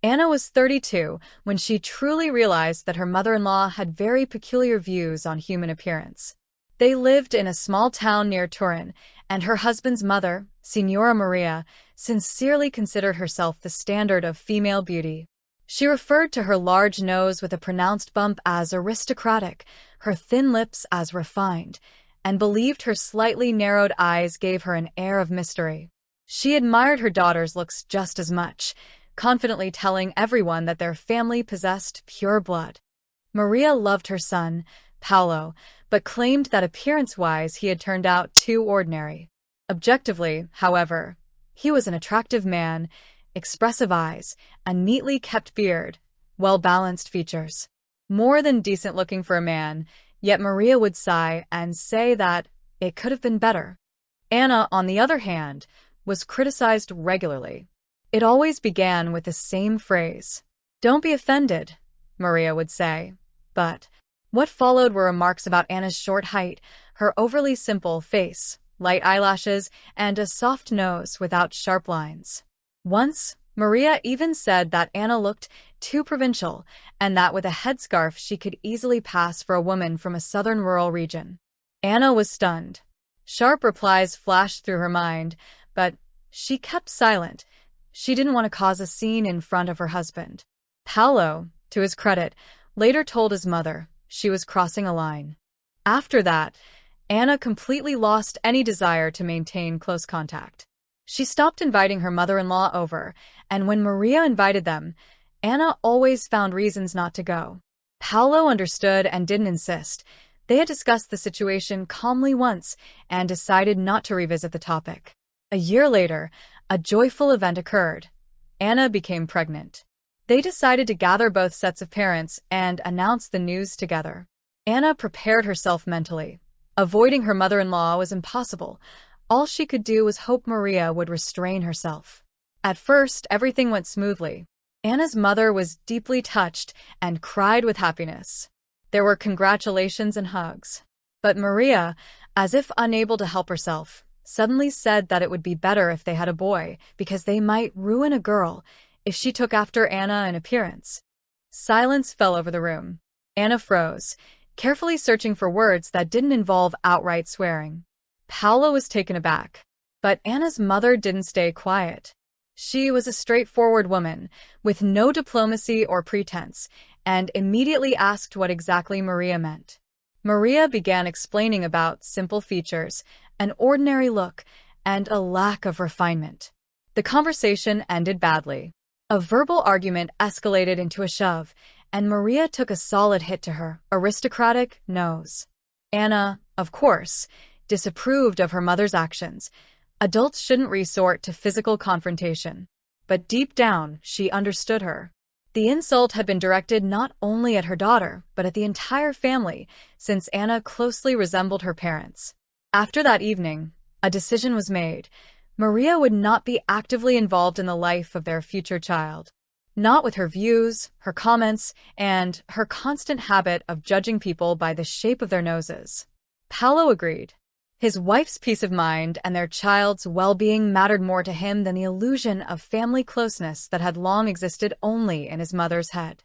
Anna was 32 when she truly realized that her mother-in-law had very peculiar views on human appearance. They lived in a small town near Turin, and her husband's mother, Signora Maria, sincerely considered herself the standard of female beauty. She referred to her large nose with a pronounced bump as aristocratic, her thin lips as refined, and believed her slightly narrowed eyes gave her an air of mystery. She admired her daughter's looks just as much, confidently telling everyone that their family possessed pure blood. Maria loved her son, Paolo, but claimed that appearance-wise he had turned out too ordinary. Objectively, however, he was an attractive man, expressive eyes, a neatly kept beard, well-balanced features. More than decent-looking for a man, yet Maria would sigh and say that it could have been better. Anna, on the other hand, was criticized regularly. It always began with the same phrase. "Don't be offended," Maria would say. But what followed were remarks about Anna's short height, her overly simple face, light eyelashes, and a soft nose without sharp lines. Once, Maria even said that Anna looked too provincial and that with a headscarf she could easily pass for a woman from a southern rural region. Anna was stunned. Sharp replies flashed through her mind, but she kept silent. She didn't want to cause a scene in front of her husband. Paolo, to his credit, later told his mother she was crossing a line. After that, Anna completely lost any desire to maintain close contact. She stopped inviting her mother-in-law over, and when Maria invited them, Anna always found reasons not to go. Paolo understood and didn't insist. They had discussed the situation calmly once and decided not to revisit the topic. A year later, a joyful event occurred. Anna became pregnant. They decided to gather both sets of parents and announce the news together. Anna prepared herself mentally. Avoiding her mother-in-law was impossible. All she could do was hope Maria would restrain herself. At first, everything went smoothly. Anna's mother was deeply touched and cried with happiness. There were congratulations and hugs. But Maria, as if unable to help herself, suddenly said that it would be better if they had a boy because they might ruin a girl if she took after Anna in appearance. Silence fell over the room. Anna froze, carefully searching for words that didn't involve outright swearing. Paolo was taken aback, but Anna's mother didn't stay quiet. She was a straightforward woman, with no diplomacy or pretense, and immediately asked what exactly Maria meant. Maria began explaining about simple features, an ordinary look, and a lack of refinement. The conversation ended badly. A verbal argument escalated into a shove, and Maria took a solid hit to her aristocratic nose. Anna, of course, disapproved of her mother's actions. Adults shouldn't resort to physical confrontation. But deep down, she understood her. The insult had been directed not only at her daughter, but at the entire family, since Anna closely resembled her parents. After that evening, a decision was made. Maria would not be actively involved in the life of their future child. Not with her views, her comments, and her constant habit of judging people by the shape of their noses. Paolo agreed. His wife's peace of mind and their child's well-being mattered more to him than the illusion of family closeness that had long existed only in his mother's head.